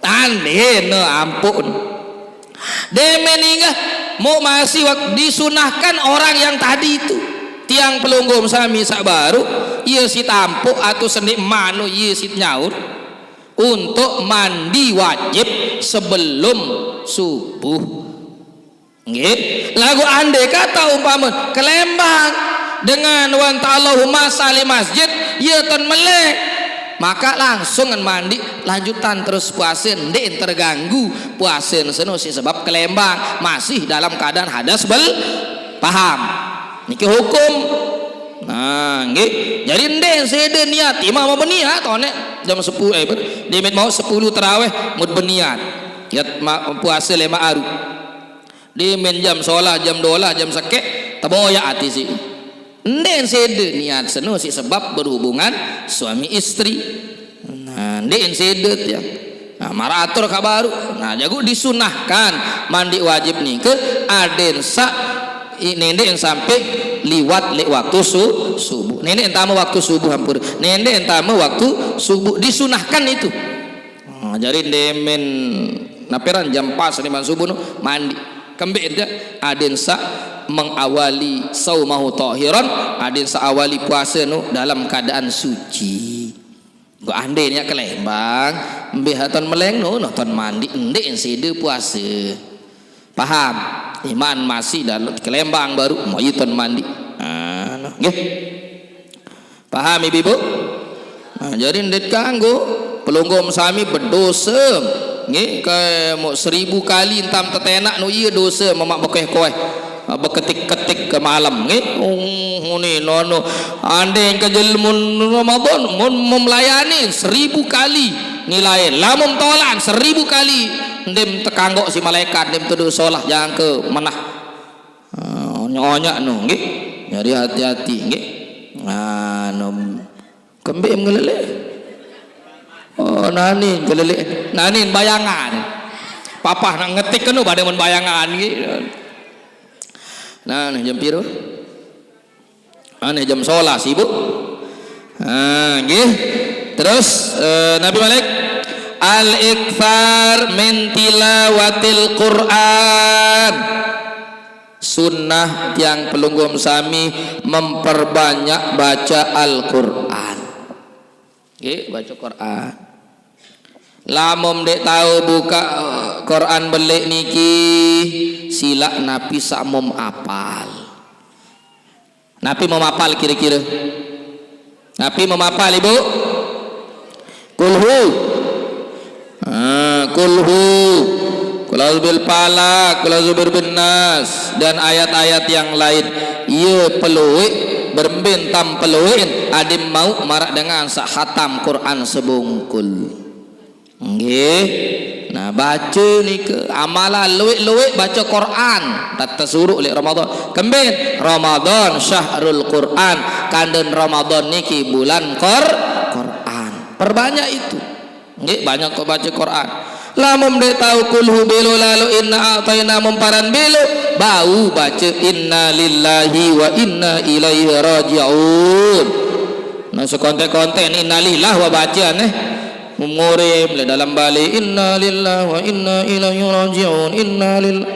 ande no ampun demeninga mau masih disunahkan orang yang tadi itu tiang pelunggum sami sak baru iya si tampuk atau sendik manu iya si nyaur untuk mandi wajib sebelum subuh nggih lagu ande kata umpama kelembang dengan wan ta'allahumma salih masjid ya ton melek maka langsung mandi lanjutan terus puasa ndek terganggu puasa seno si sebab kelembang masih dalam keadaan hadas paham niki hukum nah nggih jadi ndek sede niat imam mau beniat to nek jam 10 demit mau 10 tarawih mud beniat ya puasa lema aru demen jam sholat jam 12 jam sakit taboya ati si ndek sede niat seno si sebab berhubungan suami istri nah ndek sede ya nah maratur kabaru nah jago disunahkan mandi wajib nih ke aden sa nendek sampai liwat waktu subuh nenek entama waktu subuh hampir nenek entama waktu subuh disunahkan itu jadi demen naperan jam 4 seniman subuh no mandi kembali dia aden sa mengawali saumahu tahiran adin saawali puasa nu dalam keadaan suci gua ande nya kelembang behaton meleng nu nonton mandi endek sede puasa paham iman masih dalam kelembang baru mau yiton mandi nggih paham ibu jadi ndek kanggo pelunggum sami berdosa nggih kayak mau 1000 kali entam tetenak nu ieu dosa mamak bekeh-koeh beketik-ketik ke malam nggih ni nono ande kejelmun Ramadan mun melayani 1000 kali nilai lamun tolan 1000 kali ndem tekanggok si malaikat ndem tuduh salah jangan ke menah nyonya nu nggih jadi hati-hati nggih kembe ngelele nani ngelele nani bayangan papa nak ngetik kenu bade mun bayangan nggih. Nah, jam piro? Ane jam 11 ibu. Nggih. Terus Nabi Malik al-ikthar min tilawatil Quran. Sunnah yang pelunggum sami memperbanyak baca Al-Qur'an. Nggih, baca Quran. Lamun dek tahu buka Quran belik niki sila Nabi sakmum apal. Nabi mau apal kira-kira. Nabi mau apal ibu. Kulhu. Kulhu. Qul bil falaq, qul bin nas, dan ayat-ayat yang lain. Ia peluik berbintam peluin adim mau marak dengan sak khatam Quran sebungkul. Nggih. Nah, baca ni ke amalan luik-luik baca Quran tak suruh oleh Ramadan. Kembin Ramadan syahrul Quran, kandan Ramadan niki bulan Quran. Perbanyak itu. Nggih, banyak kau baca Quran. Lamun dia tahu kulhu bilu lalu inna a'tayna mumparan bilu bau baca inna lillahi wa inna ilaihi raji'un. Nah, sekonten-konten inna lillah wa bacaan mengurim dalam balik inna lillahi wa inna ilaihi raji'un inna lillahi.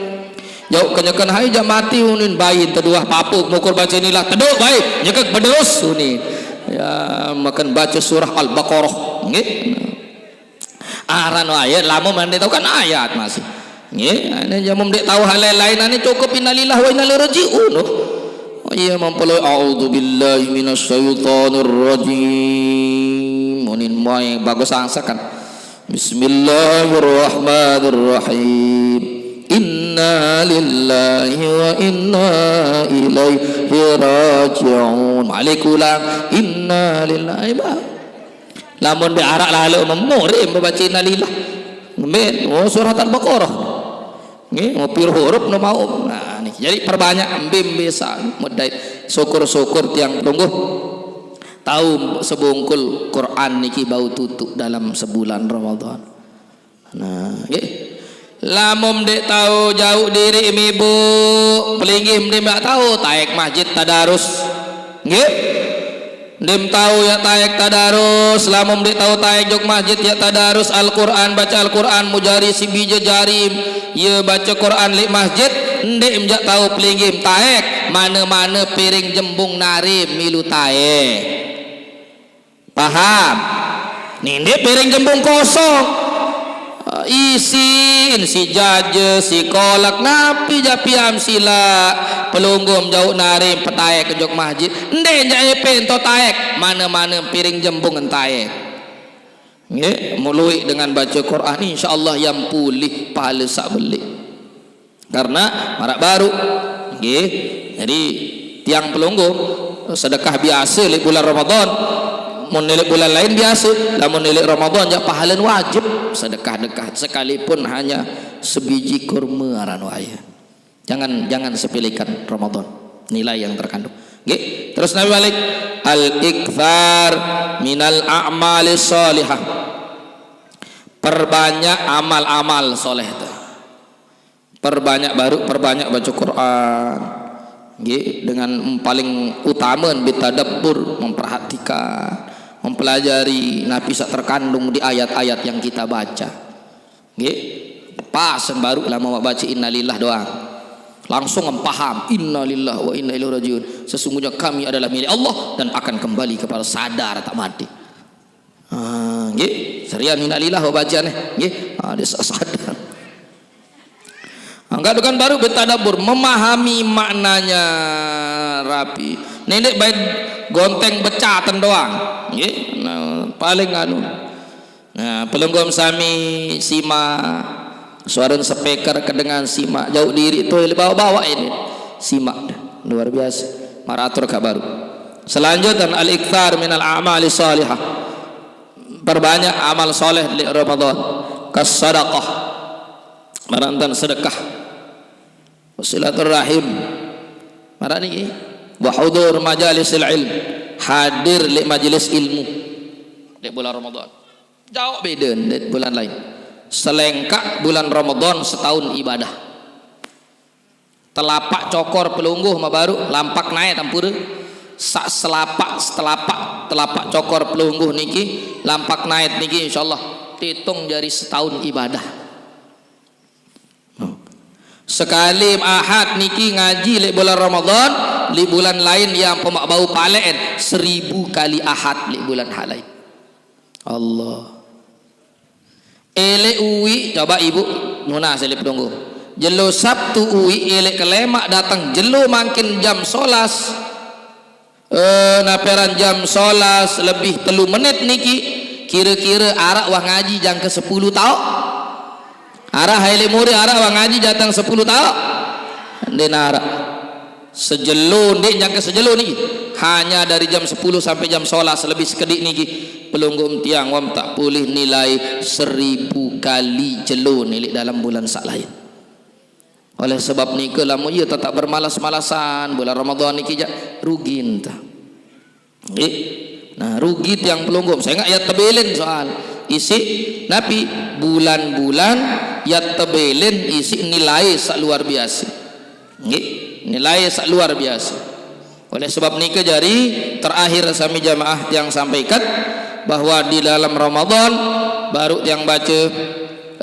Jauh kenyakan hai jam mati unin bayi teduah papuk mukul baca inilah teduk baik nyekek berderus unin ya makan baca surah Al-Baqarah nggih. Aran ayat lama mandi tahu kan ayat masih nggih. Ane jamu dek tahu hal lain ane cukup innalillahi wa inna ilaihi raji'un. Oh iya mempelai a'udzubillahi minasyaitonir rajim. Munin moy bagus angsakan. Bismillahirrahmanirrahim. Inna lillahi wa inna ilaihi raji'un. Malikulang inna lillahi lamun diarak lalu memurim membaca innalillah ngemen surat Al-Baqarah nggih ngopir huruf no mau. Nah nih jadi perbanyak embim bisa mudai syukur-syukur tiang tunggu tahu sebungkul Quran niki bau tutuk dalam sebulan Ramadan. Nah nggih lamun dek tahu jauh diri ibu pelinggih dia tak tahu taek masjid tadarus nggih. Dim tahu ya taek tadarus, lamum dik tahu taek jok masjid ya tadarus Al-Quran, baca Al-Quran mujari si bija jarim ya baca Quran li masjid ndik mjak tahu pelinggim taek mana-mana piring jembung narim milu taek paham nih ndik piring jembung kosong isin si jaje si kolak napi japiam sila pelunggum jauh narim petaek ke jok masjid ndek njak epen to taek mana-mana piring jembung taek nggih mului dengan baca Quran insyaallah yang pulih pahala sak belik karena marak baru nggih. Jadi tiang pelunggum sedekah biasa di bulan Ramadan menilik bulan lain biasa namun nilik Ramadan jak pahala wajib sedekah-dekah sekalipun hanya sebiji kurma aran waya. Jangan sepelekan Ramadan nilai yang terkandung nggih. Terus Nabi balik al-ikthar minal a'mali sholihah, perbanyak amal-amal soleh itu, perbanyak baca Quran nggih, dengan paling utama bitadabbur memperhatikan mempelajari napi sak terkandung di ayat-ayat yang kita baca nggih. Pas baru lama baca innalillah doang langsung paham innalillah wa inna ilaihi rajiun, sesungguhnya kami adalah milik Allah dan akan kembali kepada sadar tak mati. Nggih serian innalillah wa bacaan nggih dia sadar. Enggak dengan baru bertadabbur memahami maknanya rapi. Nenek baik gonteng becatan doang nggih. Nah, paling anu. Nah, pelunggum sami simak suara speaker kedengan simak jauh diri itu bawa-bawa ini simak luar biasa maratur kabar. Selanjutnya al-ikthar minal a'mali salihah, perbanyak amal soleh di Ramadan kas sadaqah marantan sedekah silaturahim marani wa hudur majalisil ilm, hadir di majelis ilmu di bulan Ramadan jauh beda di bulan lain. Selengkap bulan Ramadan setahun ibadah. Telapak cokor pelungguh mah baru lampak naik tampur sak telapak cokor pelungguh niki lampak naik niki insyaallah dihitung jari setahun ibadah. Sekali ahad niki ngaji li bulan Ramadan, li bulan lain yang pemak bau palen 1000 kali ahad li bulan halain. Allah. Ele uwi coba ibu nuna selip tunggu jelo Sabtu uwi ele kelemak datang jelo makin jam solas naperan jam solas lebih 3 menit niki kira-kira arak wah ngaji jang ke 10 tau arah haile muri arah wang ngaji datang 10 tahun dia narah sejelun dia jangan sejelun ni hanya dari jam 10 sampai jam 11 lebih sekedik ni pelunggum tiang wam tak boleh nilai 1000 kali jelun ni dalam bulan sak lain. Oleh sebab ni ke lamu ia tak bermalas-malasan bulan Ramadan ni kijak rugi entah. Nah rugi tiang pelunggum saya ingat ayat tebelin soal isi nabi bulan-bulan ayat tebelin isi nilai sak luar biasa. Nilai sak luar biasa. Oleh sebab ni ke jari terakhir sami jamaah yang sampaikan bahwa di dalam Ramadan baru yang baca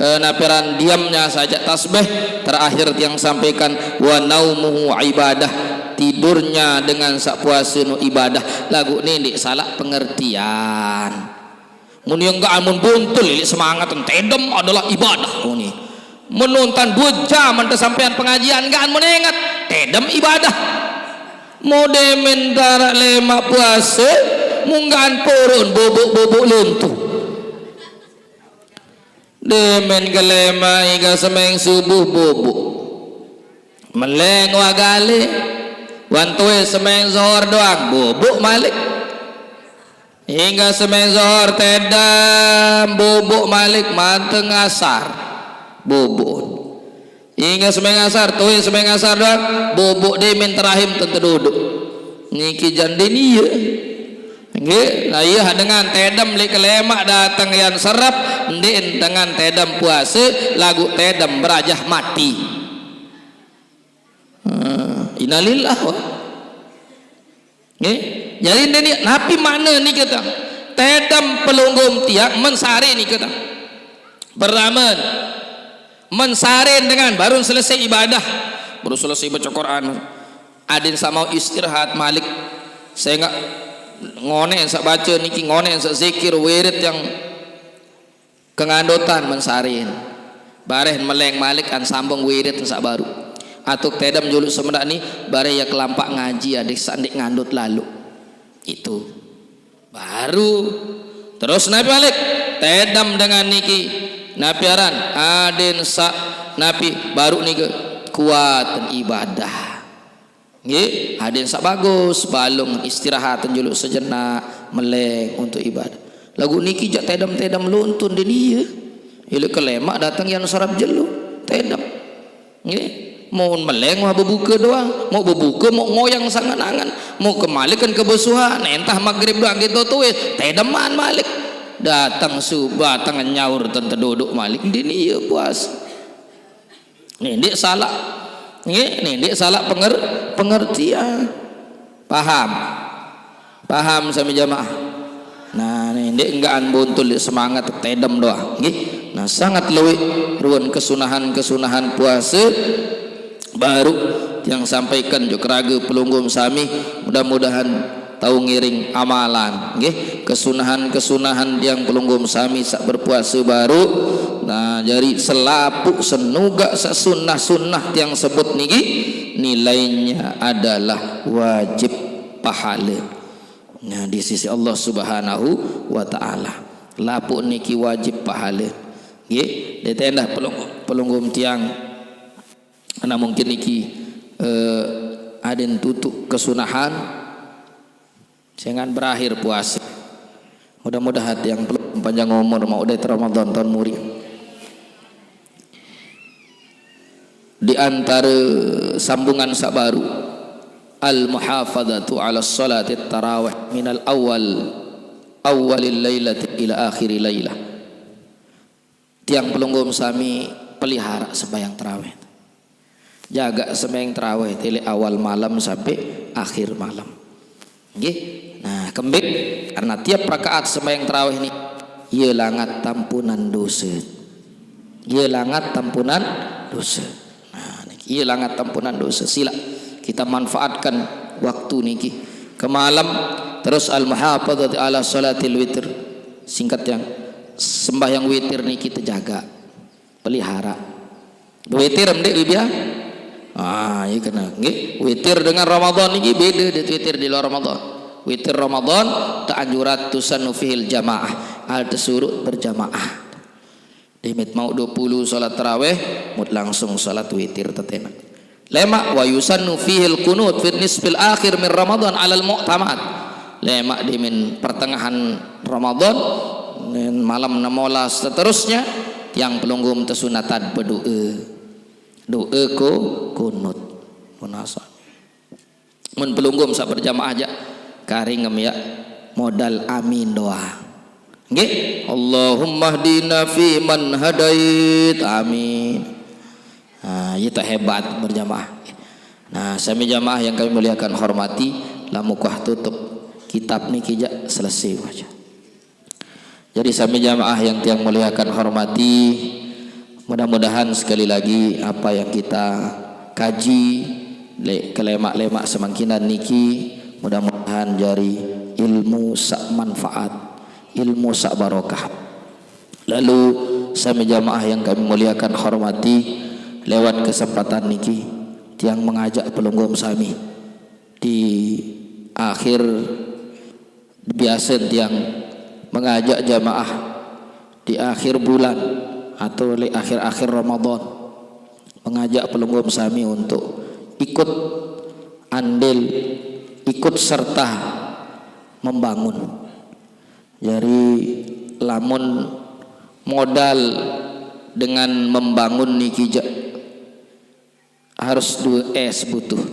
napiran diamnya saja tasbih, terakhir yang sampaikan wa naumuhu ibadah, tidurnya dengan sak puasa nu ibadah. Lagu ni dik salah pengertian. Mun yang enggak amun buntul li semangat tedem adalah ibadah ni. Menonton 2 jam anta sampean pengajian enggak mun ingat tedem ibadah. Mode mentara lema puasa munggan purun bobok-bobok luntuh. Demen gelema hingga semeng subuh bobok meleng wagale wantoe semeng zohor doang bobok malik hingga semeng zohor tedam bobok malik manteng asar bobok hingga semeng asar toe semeng asar doang bobok demen terahim tentu duduk niki jandeni ya nggih lah iya dengan tedam li kelemak datang yang serap ndin dengan tedam puasa lagu tedam berajah mati. Innalillah wa nggih jadi ini napi mana ni kata tedam pelunggum tiak mensare ni kata beraman mensaren dengan baru selesai ibadah baru selesai baca Quran adin sama istirahat malik saya enggak ngone sak baca niki ngone sak zikir wirid yang kengandotan mensarin bareh meleng malik an sambung wirid sak baru atuk tedam juluk semendak ni bareh ya kelampak ngaji adik sandik ngandut lalu itu baru terus nabi balik tedam dengan niki nabi aran adin sak nabi baru niki kuat ibadah nggih adin sak bagus balung istirahat njuluk sejenak meleng untuk ibadah lagu niki jak tedam-tedam luntun di dia ile kelemak datang yang sarap jelu tedam nggih mau meleng mau berbuka doang mau berbuka mau ngoyang sangan-angan mau kemalikan kebesuhan entah maghrib doang gitu tuh tedaman malik datang subah tangan nyaur tentu duduk malik di dia puas nih dia salah nih dia salah pengertian paham sami jamaah. Nah nih dia enggaan buntul semangat tedam doang nggih. Nah sangat leuwih ruan kesunahan puasa baru yang sampaikan jo keraga pelunggum sami mudah-mudahan tahu ngiring amalan nggih kesunahan yang pelunggum sami sak berpuasa baru. Nah jadi selapuk senuga sunnah yang sebut niki nilainya adalah wajib pahala. Nah di sisi Allah Subhanahu wa taala lapuk niki wajib pahala nggih ditendah pelunggum tiang ana mungkin niki aden tutuk kesunahan jangan berakhir puasa mudah-mudahan yang panjang umur mau udah Ramadan tahun muri. Di antara sambungan sabaru al-muhafadzatu ala salati tarawih minal awalil lailati ila akhiri lailah. Tiang pelunggum sami pelihara sembahyang tarawih. Jaga sembahyang tarawih dari awal malam sampai akhir malam. Nggih. Nah, kembali karena tiap rakaat sembahyang tarawih ini ieu langat tampunan dosa. Ieu langat tampunan dosa. Iya langat tampunan dosa sila kita manfaatkan waktu niki ke malam terus al-muhafadzati ala salatil witir singkat yang sembahyang witir niki terjaga pelihara witir mendek bibiya iya kena nggih witir dengan Ramadan niki beda dengan witir di luar Ramadan. Witir Ramadan ta'anjurat tusannu fihil jamaah ada suruh berjamaah Dimit mau 20 salat tarawih mut langsung salat witir tetena. Lemak wa yusannu fihi al-qunut fi nisfil akhir min Ramadan 'ala al-mu'tamad. Lemak dimin pertengahan Ramadan malam 16 seterusnya tiang pelunggum tesunatan doa ko kunut munasa. Mun pelunggum sak berjamaah aja karingem ya modal amin doa. Nggih, Allahumma hdina fi man hadait. Amin. Nah, itu hebat berjamaah. Nah, sami jamaah yang kami muliakan hormati, lamukah tutup kitab niki ja selesai aja. Jadi sami jamaah yang tiang muliakan hormati, mudah-mudahan sekali lagi apa yang kita kaji kelemak-lemak semangkinan niki mudah-mudahan jari ilmu sak manfaat, ilmu sak barokah. Lalu sami jamaah yang kami muliakan hormati, lewat kesempatan niki tiang mengajak pelunggum sami di akhir biasa tiang mengajak jamaah di akhir bulan atau di akhir-akhir Ramadan, mengajak pelunggum sami untuk ikut andil, ikut serta membangun. Jadi lamun modal dengan membangun niki harus 2S butuh.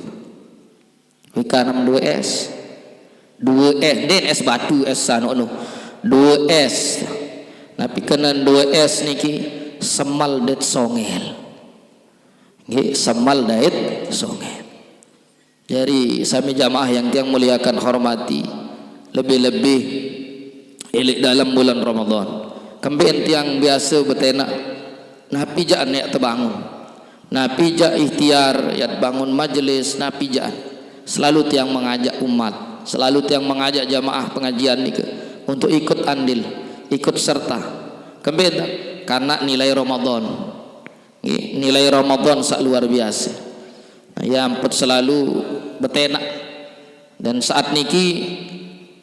Wikanam 2S. 2S den S batu S sanono. 2S. Tapi kena 2S niki semal det songel. Nggih, semal dait songel. Jadi sami jamaah yang tiang muliakan hormati, lebih-lebih elik dalam bulan Ramadan. Kembali tiang biasa betena napi jaan nek terbangun. Napi ja ikhtiar ya bangun majelis, napi jaan. Selalu tiang mengajak umat, selalu tiang mengajak jamaah pengajian ni untuk ikut andil, ikut serta. Kembali karena nilai Ramadan. Nilai Ramadan sak luar biasa. Ya ampun selalu betena. Dan saat niki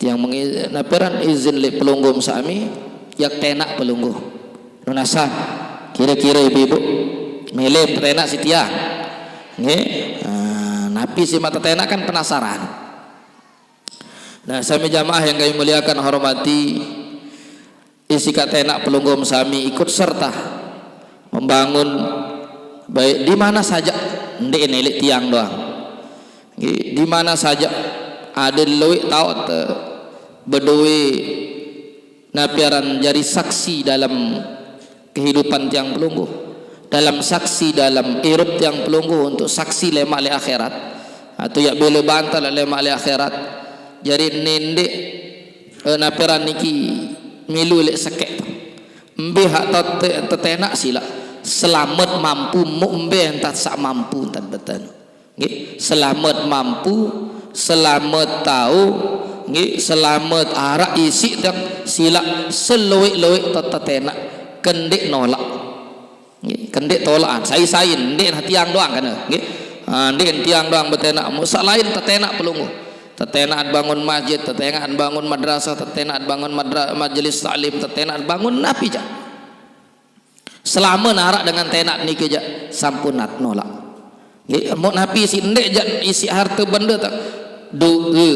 tiang naperan izin le pelunggum sami yak tenak pelungguh. Nunasan kira-kira ibu-ibu milih tenak si tiang. Nggih. Napi si mata tenak kan penasaran. Nah, sami jamaah yang kami muliakan hormati, isi tenak pelunggum sami ikut serta membangun baik di mana saja, ndek nelik tiang doang. Di mana saja ada lewik tahu berdua napiaran jadi saksi dalam kehidupan tiang pelungguh, dalam saksi dalam irup tiang pelungguh untuk saksi lemak le akhirat atau ya bela bantal lemak le akhirat. Jadi nendek napiaran niki milu le sekek mbe hak tetenak sila selamat mampu mbe entat sak mampu entat betan. Nggih, selamat mampu, selamat tahu, nggih, selamat arak isi tak sila seloik-loik tetenak kendek nolak. Nggih, kendek tolakan, sai-sain ndek tiang doang kan nggih. Ndek tiang doang betenak, musak lain tetenak pelunguh. Tetenak bangun masjid, tetenak bangun madrasah, tetenak bangun majelis taklim, tetenak bangun napi ja. Selama narak dengan tenak niki ja sampun nat nolak. Nggih, mun napi si ndek ja isi harta benda tak doa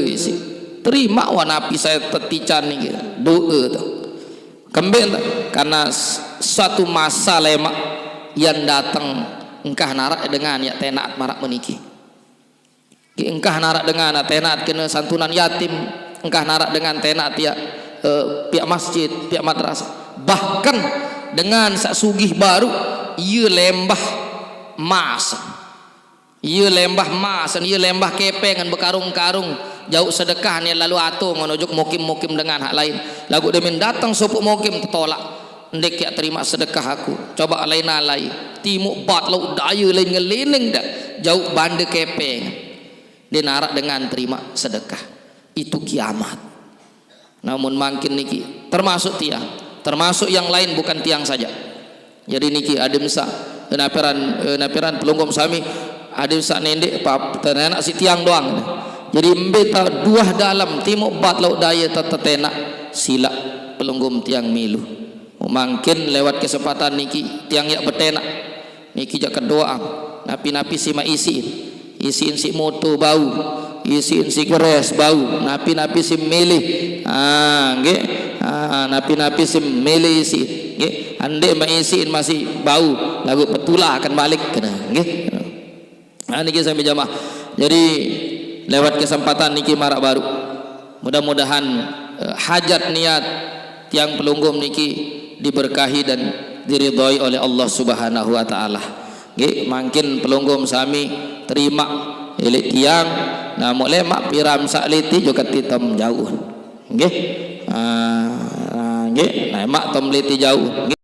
isi terima wa napi saya tetican niki doa tu kembali karena suatu masa lemak yang datang engkah narak dengan ya tenak marak meniki. Engkah narak dengan tenak kena santunan yatim, engkah narak dengan tenak tiap pihak masjid, pihak madrasah, bahkan dengan sak sugih baru ia lembah mas, ia lembah mas, ia lembah kepengan berkarung-karung jauh sedekah ni lalu atu menuju mukim-mukim dengan hak lain. Lagu demin datang sopuk mukim tertolak, ndek ya terima sedekah aku, coba lain alai timuk bat lau daya lain ngelineng dak jauh bande kepeng dinarak dengan terima sedekah. Itu kiamat. Namun makin niki termasuk tiang, termasuk yang lain bukan tiang saja. Jadi niki ada misa napiran pelunggum sami ada misa nendek tenak si tiang doang. Jadi mbeta dua dalam timuk bat laut daya tetenak sila pelunggum tiang milu Mungkin lewat kesempatan niki tiang yak betenak niki jak doa napi-napi si ma isiin si moto bau, isiin si keres bau, napi-napi si milih nggih napi-napi si milih isi nggih ande ma isiin masih bau lagu petula akan balik kena nggih niki sampai jamaah. Jadi lewat kesempatan niki marak baru mudah-mudahan hajat niat tiang pelunggum niki diberkahi dan diridhoi oleh Allah Subhanahu wa taala. Nggih, mangkin pelunggum sami terima elik tiang namu lemak piram sakliti juga titom jauh. Nggih. Nggih, nah mak tom liti jauh.